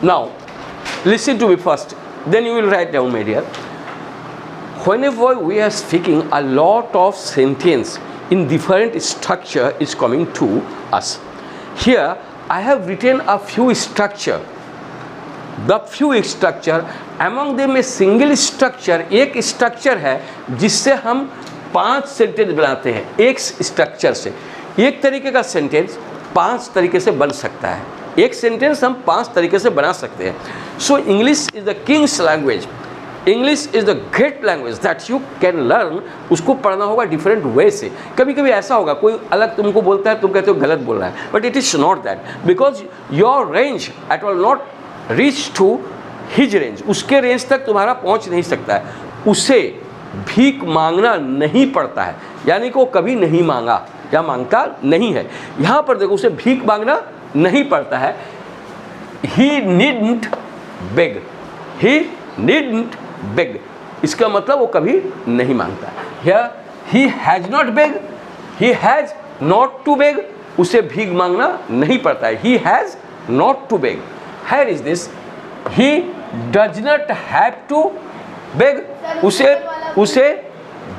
Now, listen to me first, then you will write down, my dear. Whenever we are speaking, a lot of sentence in different structure is coming to us. Here, I have written a few structure. The few structure, among them a single structure, एक structure है जिससे हम 5 sentence बनाते हैं एक structure से। एक तरीके का सेंटेंस 5 तरीके से बन सकता है, एक सेंटेंस हम 5 तरीके से बना सकते हैं। So English is the Kings language, English is the great language that you can learn. उसको पढ़ना होगा डिफरेंट वे से। कभी कभी ऐसा होगा कोई अलग तुमको बोलता है, तुम कहते हो गलत बोल रहा है, but it is not that, because your range at all not reach to his range, उसके रेंज तक तुम्हारा पहुंच नहीं सकता है। उसे भीख मांगना नहीं पड़ता है, यानी कि वो कभी नहीं मांगा या मांगता नहीं है। यहाँ पर देखो, उसे भीख मांगना नहीं पड़ता है। He needn't beg, he needn't beg, इसका मतलब वो कभी नहीं मांगता है। Here he has not beg, he has not to beg, उसे भीख मांगना नहीं पड़ता है। He has not to beg. Here is this, he does not have to beg, उसे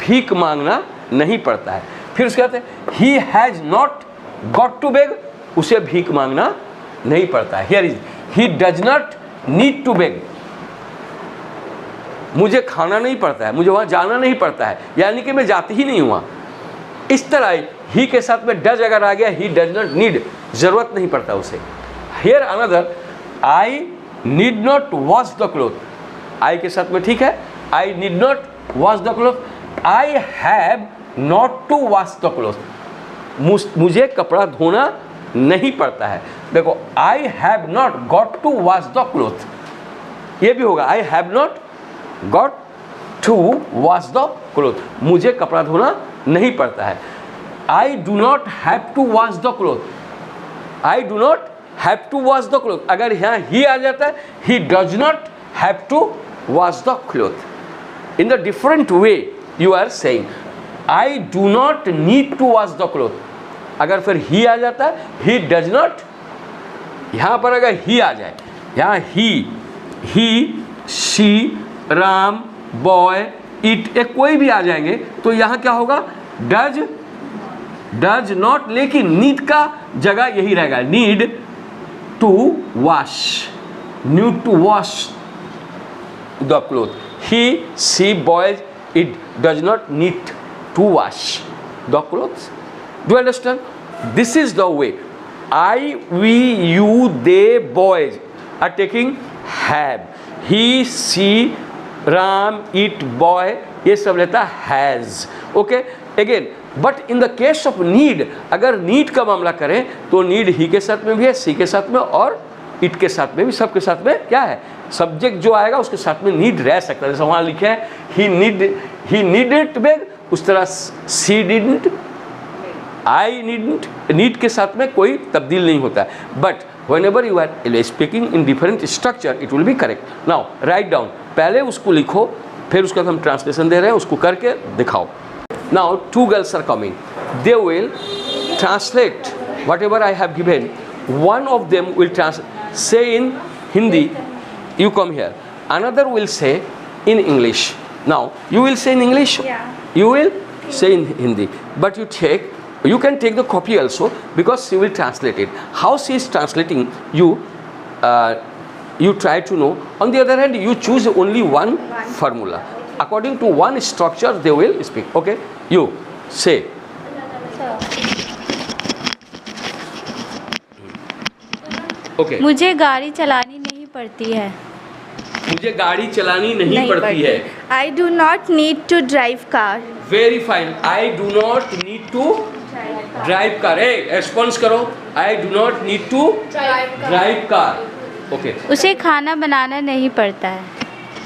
भीख मांगना नहीं पड़ता है। फिर उसके बाद he has not got to beg, उसे भीख मांगना नहीं पड़ता है। Here is he does not need to beg, मुझे खाना नहीं पड़ता है, मुझे वहाँ जाना नहीं पड़ता है, यानी कि मैं जाती ही नहीं हुआ। इस तरह ही के साथ में डज अगर आ गया, he does not need, जरूरत नहीं पड़ता उसे। Here another, I need not wash the cloth, I के साथ में ठीक है, I need not wash the cloth, I have not to wash the cloth, मुझे कपड़ा धोना नहीं पड़ता है। देखो, I have not got to wash the cloth, ये भी होगा, I have not got to wash the cloth, मुझे कपड़ा धोना नहीं पड़ता है। I do not have to wash the cloth, I do not have to wash the cloth, अगर यहाँ ही आ जाता है, he does not have to wash the cloth. In the different way you are saying, I do not need to wash the cloth, अगर फिर ही आ जाता है, he does not, यहाँ पर अगर ही आ जाए, यहाँ ही, she, राम, बॉय, इट, एक कोई भी आ जाएंगे तो यहाँ क्या होगा, डज नॉट, लेकिन नीड का जगह यही रहेगा, need to wash, need to wash the cloth, he, see, boys, it does not need to wash the clothes. Do you understand? This is the way. I, we, you, they, boys are taking have. He, she, Ram, it, boy, ये सब लेता has. Okay? Again, but in the case of need, अगर need का मामला करें तो need ही के साथ में भी है, she के साथ में और it के साथ में भी, सब के साथ में क्या है, सब्जेक्ट जो आएगा उसके साथ में need रह सकता है। जैसे वहाँ लिखे है he needed beg, उस तरह she didn't, I need के साथ में कोई तब्दील नहीं होता है। But whenever you are speaking in different structure, it will be correct. Now write down, पहले उसको लिखो, फिर उसका हम ट्रांसलेशन दे रहे हैं, उसको करके दिखाओ। Now 2 girls are coming, they will translate whatever I have given. One of them will say in Hindi, you come here. Another will say in English. Now you will say in English, yeah. You will say in Hindi, but you can take the copy also, because she will translate it. How she is translating, you try to know. On the other hand, you choose only one formula. According to one structure, they will speak. Okay? You say. Okay. मुझे गाड़ी चलानी नहीं पड़ती है, मुझे गाड़ी चलानी नहीं पड़ती है। I do not need to drive car. Very fine. I do not need to drive car. Response करो. I do not need to drive car. Okay. उसे खाना बनाना नहीं पड़ता है,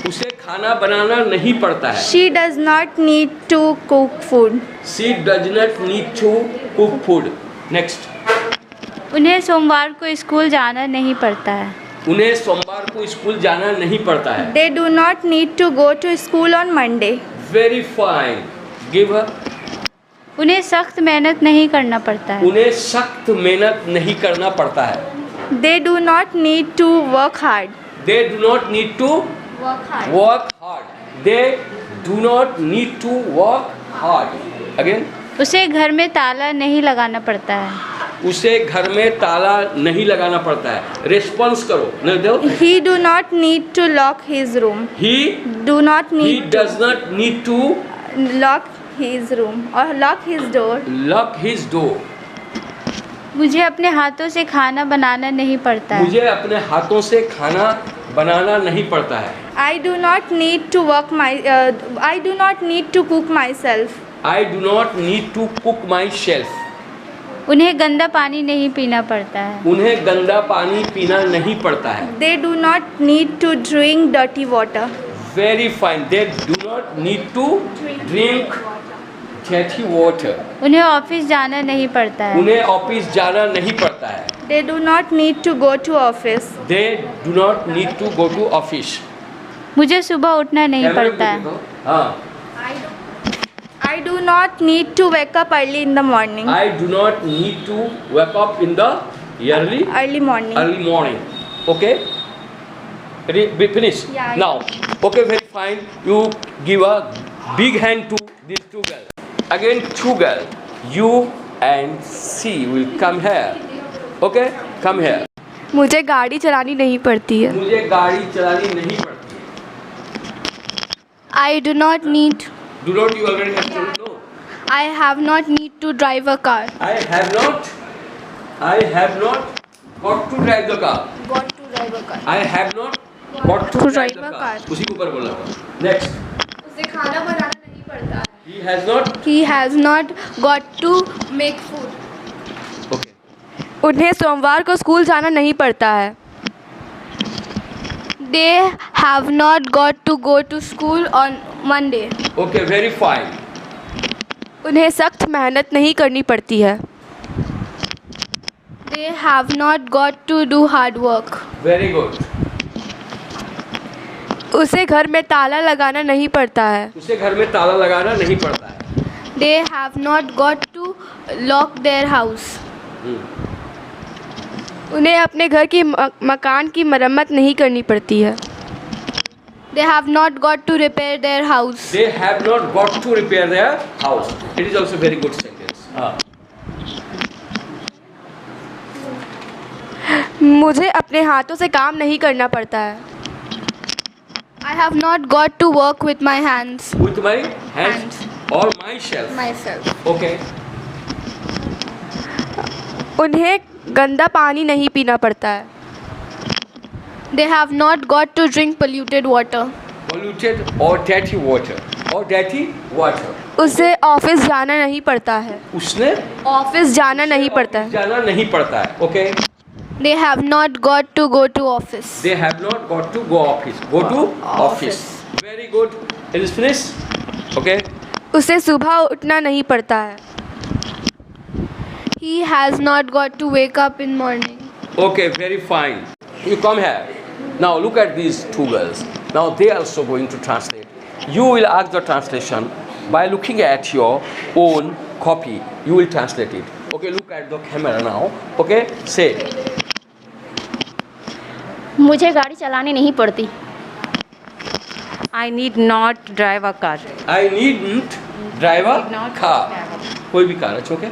उसे खाना बनाना नहीं पड़ता है। She does not need to cook food. She does not need to cook food. Next. उन्हें सोमवार को स्कूल जाना नहीं पड़ता है, उन्हें सोमवार को स्कूल जाना नहीं पड़ता है। They do not need to go to school on Monday. Very fine. Give her. उन्हें सख्त मेहनत नहीं करना पड़ता है, उन्हें सख्त मेहनत नहीं करना पड़ता है। They do not need to work hard. They do not need to Work hard. work hard. They do not need to work hard. Again. उसे घर में ताला नहीं लगाना पड़ता है. उसे घर में ताला नहीं लगाना पड़ता है. रिस्पॉन्स करो. नहीं दो. He do not need to lock his room. He Do not he need does not need to to lock his room or lock his door. lock his door. मुझे अपने हाथों से खाना बनाना नहीं पड़ता है. मुझे अपने हाथों से खाना बनाना नहीं पड़ता है. I do not need to I do not need to cook myself. I do not need to cook myself. उन्हें गंदा पानी नहीं पीना पड़ता है. उन्हें गंदा पानी पीना नहीं पड़ता है. They do not need to drink dirty water. Very fine. They do not need to drink dirty water. उन्हें ऑफिस जाना नहीं पड़ता है. उन्हें ऑफिस जाना नहीं पड़ता है. They do not need to go to office. They do not need to go to office. मुझे सुबह उठना नहीं पड़ता है. हाँ. I do not need to wake up early in the morning. I do not need to wake up in the Early morning. early morning. Okay. Finish. Yeah, Now. Okay, very fine. You give a big hand to these two girls. Again, two girls. You and she will come here. Okay, come here. मुझे गाड़ी चलानी नहीं पड़ती है. मुझे गाड़ी चलानी नहीं पड़ती. I do not need. Do not you already have told? No. I have not need to drive a car. I have not got to drive the car. Got to drive a car. I have not got to drive the car. उसी के ऊपर बोलना था. Next. उसे खाना बनाना नहीं पड़ता है. He has not. He has not got to make food. Okay. उन्हें सोमवार को स्कूल जाना नहीं पड़ता है. They have not got to go to school on Monday. Okay, very fine. उन्हें सख्त मेहनत नहीं करनी पड़ती है. They have not got to do hard work. Very good. उसे घर में ताला लगाना नहीं पड़ता है. उसे घर में ताला लगाना नहीं पड़ता है. They have not got to lock their house. उन्हें अपने घर की मकान की मरम्मत नहीं करनी पड़ती है. They have not got to repair their house. They have not got to repair their house. It is also very good sentence. मुझे अपने हाथों से काम नहीं करना पड़ता है. I have not got to work with my hands. With my hands or myself. Myself. Okay. उन्हें गंदा पानी नहीं पीना पड़ता है. They have not got to drink polluted water. Polluted or dirty water. Or dirty water. उसे office जाना नहीं पड़ता है. उसने ऑफिस जाना नहीं पड़ता है. जाना नहीं पड़ता है. Okay. They have not got to go to office. They have not got to go office. Go to office. Very good. It is finished. Okay. उसे सुबह उठना नहीं पड़ता है. He has not got to wake up in morning. Okay, very fine. You come here. Now look at these two girls. Now they are also going to translate. You will ask the translation by looking at your own copy. You will translate it. Okay, look at the camera now. Okay, say. मुझे गाड़ी चलानी नहीं पड़ती. I need not drive a car. I needn't drive a car. कोई भी car, अच्छा okay?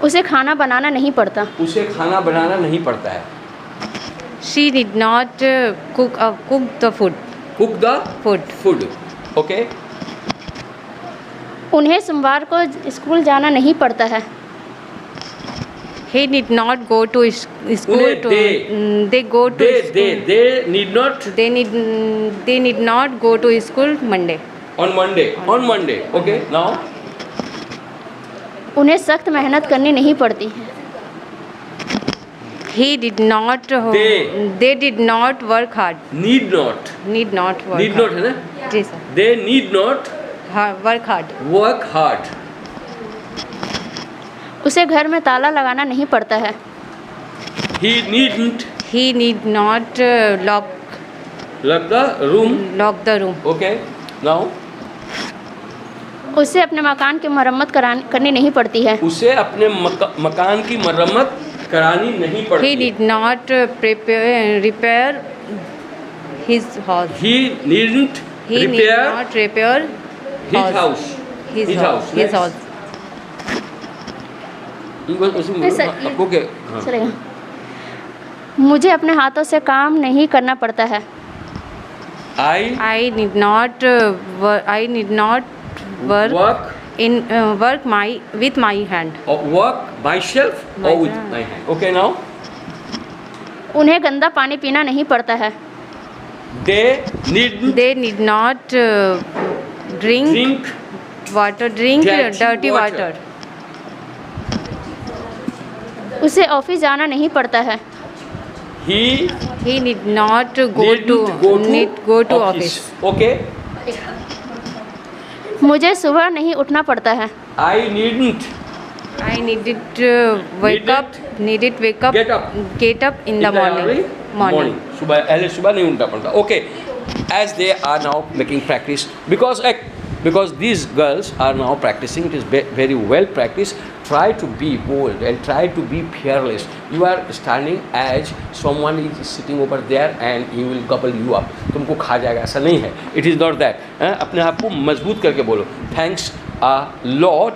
उसे खाना बनाना नहीं पड़ता. उसे खाना बनाना नहीं पड़ता है. She did not cook the food. Cook the Food. Okay. उन्हें सोमवार को स्कूल जाना नहीं पड़ता है. He did not go to school. They go to school. They need not. They need not go to school Monday. On Monday. Okay. Now. उन्हें सख्त मेहनत करनी नहीं पड़ती है. He did not. They did not work hard. Need not. Need not work. Need hard. not है ना? जी sir. They need not Work hard. work hard. उसे घर में ताला लगाना नहीं पड़ता है. He needn't He need not lock lock the room. Okay. Now. उसे अपने मकान की मरम्मत करनी नहीं पड़ती है. उसे अपने मकान की मरम्मत करानी नहीं he पड़ती। did not repair his house. He needn't He need repair not repair his house. His house. His Next. house. Sir, okay चलेगा। मुझे अपने हाथों से काम नहीं करना पड़ता है। आई I need not work work work with my hand. or work myself or with Myself. my hand. Okay, now उन्हें गंदा पानी पीना नहीं पड़ता है। they needn't They need not drink drink dirty water. उसे ऑफिस जाना नहीं पड़ता है। he need not go needn't to office. Okay, मुझे सुबह नहीं उठना पड़ता है। I needn't I needed wake up get up in the morning. सुबह नहीं उठना पड़ता। Okay, as they are now making practice because these girls are now practicing, it is very well practiced. Try to be bold and try to be fearless. You are standing as someone is sitting over there and he will gobble you up. तुमको खा जाएगा, ऐसा नहीं है। It is not that. अपने आप को मजबूत करके बोलो, thanks a lot